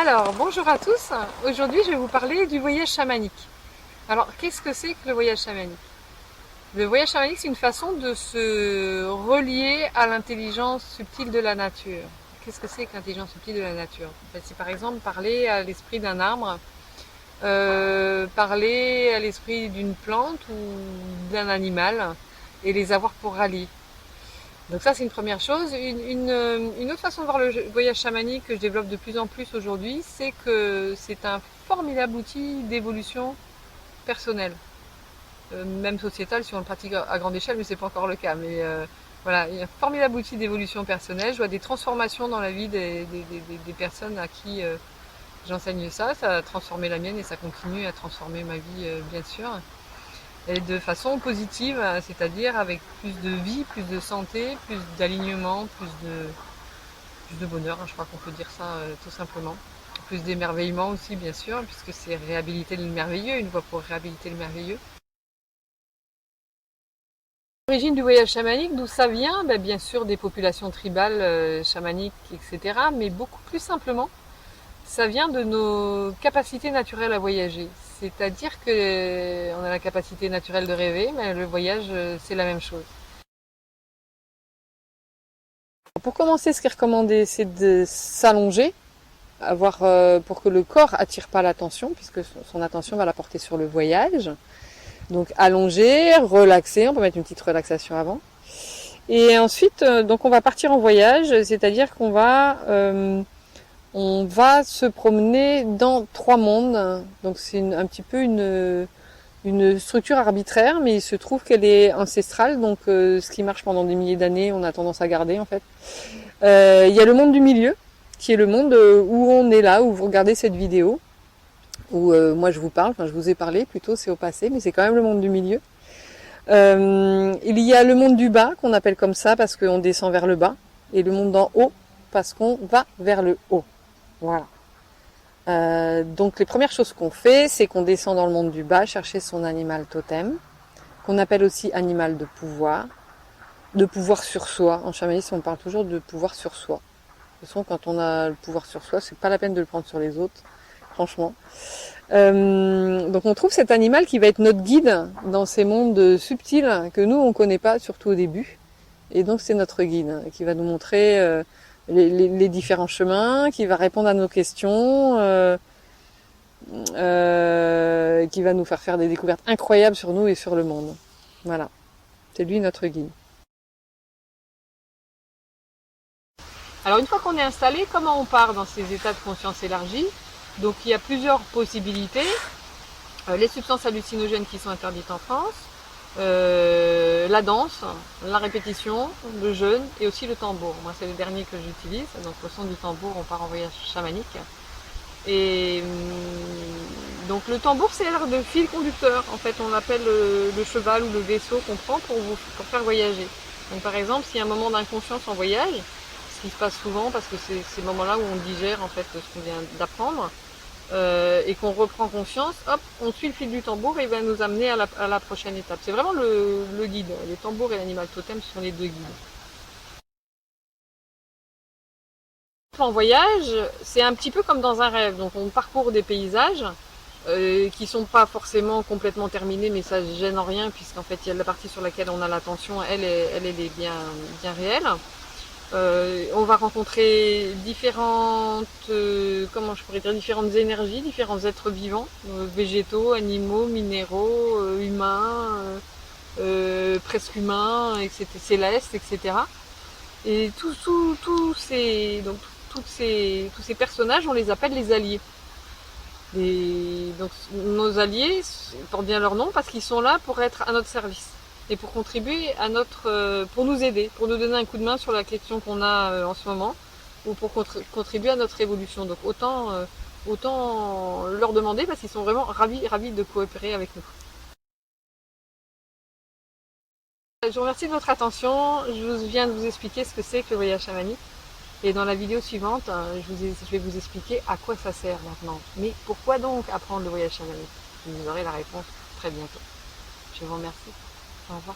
Alors, bonjour à tous. Aujourd'hui, je vais vous parler du voyage chamanique. Alors, qu'est-ce que c'est que le voyage chamanique? Le voyage chamanique, c'est une façon de se relier à l'intelligence subtile de la nature. Qu'est-ce que c'est que l'intelligence subtile de la nature? C'est par exemple parler à l'esprit d'un arbre, parler à l'esprit d'une plante ou d'un animal et les avoir pour rallier. Donc ça, c'est une première chose. Une autre façon de voir le voyage chamanique que je développe de plus en plus aujourd'hui, c'est que c'est un formidable outil d'évolution personnelle, même sociétale si on le pratique à grande échelle, mais c'est pas encore le cas. Mais voilà, il y a un formidable outil d'évolution personnelle. Je vois des transformations dans la vie des personnes à qui j'enseigne ça. Ça a transformé la mienne et ça continue à transformer ma vie, bien sûr. Et de façon positive, c'est-à-dire avec plus de vie, plus de santé, plus d'alignement, plus de bonheur, je crois qu'on peut dire ça tout simplement. Plus d'émerveillement aussi, bien sûr, puisque c'est réhabiliter le merveilleux, une voie pour réhabiliter le merveilleux. L'origine du voyage chamanique, d'où ça vient? Bien sûr des populations tribales, chamaniques, etc. Mais beaucoup plus simplement, ça vient de nos capacités naturelles à voyager. C'est-à-dire que on a la capacité naturelle de rêver, mais le voyage, c'est la même chose. Pour commencer, ce qui est recommandé, c'est de s'allonger, pour que le corps attire pas l'attention, puisque son attention va la porter sur le voyage. Donc allonger, relaxer, on peut mettre une petite relaxation avant. Et ensuite, donc on va partir en voyage, c'est-à-dire on va se promener dans 3 mondes. Donc c'est un petit peu une structure arbitraire, mais il se trouve qu'elle est ancestrale, donc ce qui marche pendant des milliers d'années, on a tendance à garder en fait. Il y a le monde du milieu, qui est le monde où on est là, où vous regardez cette vidéo, où moi je vous parle, enfin je vous ai parlé plutôt, c'est au passé, mais c'est quand même le monde du milieu. Il y a le monde du bas, qu'on appelle comme ça parce qu'on descend vers le bas, et le monde d'en haut, parce qu'on va vers le haut. Voilà. Donc les premières choses qu'on fait, c'est qu'on descend dans le monde du bas, chercher son animal totem, qu'on appelle aussi animal de pouvoir sur soi. En chamanisme, on parle toujours de pouvoir sur soi. De toute façon, quand on a le pouvoir sur soi, c'est pas la peine de le prendre sur les autres, franchement. Donc on trouve cet animal qui va être notre guide dans ces mondes subtils que nous on connaît pas, surtout au début. Et donc c'est notre guide qui va nous montrer les différents chemins, qui va répondre à nos questions, qui va nous faire des découvertes incroyables sur nous et sur le monde. Voilà, c'est lui notre guide. Alors une fois qu'on est installé, comment on part dans ces états de conscience élargie? Donc il y a plusieurs possibilités. Les substances hallucinogènes qui sont interdites en France, la danse, la répétition, le jeûne et aussi le tambour. Moi c'est le dernier que j'utilise, donc au son du tambour on part en voyage chamanique. Et donc le tambour c'est l'air de fil conducteur, en fait on l'appelle le cheval ou le vaisseau qu'on prend pour faire voyager. Donc par exemple s'il y a un moment d'inconscience en voyage, ce qui se passe souvent parce que c'est ces moments-là où on digère en fait ce qu'on vient d'apprendre, et qu'on reprend conscience, hop, on suit le fil du tambour et il va nous amener à la prochaine étape. C'est vraiment le guide. Le tambour et l'animal totem sont les deux guides. En voyage, c'est un petit peu comme dans un rêve. Donc on parcourt des paysages qui sont pas forcément complètement terminés, mais ça ne gêne en rien puisqu'en fait il y a la partie sur laquelle on a l'attention, elle est bien réelle. On va rencontrer différentes, comment je pourrais dire, différentes énergies, différents êtres vivants, végétaux, animaux, minéraux, humains, presque humains, etc., célestes, etc. Et tous ces personnages, on les appelle les alliés. Donc nos alliés portent bien leur nom parce qu'ils sont là pour être à notre service et pour contribuer à pour nous aider, pour nous donner un coup de main sur la question qu'on a en ce moment, ou pour contribuer à notre évolution. Donc autant leur demander parce qu'ils sont vraiment ravis de coopérer avec nous. Je vous remercie de votre attention. Je viens de vous expliquer ce que c'est que le voyage chamanique. Et dans la vidéo suivante, je vais vous expliquer à quoi ça sert maintenant. Mais pourquoi donc apprendre le voyage chamanique? Vous aurez la réponse très bientôt. Je vous remercie. Au revoir.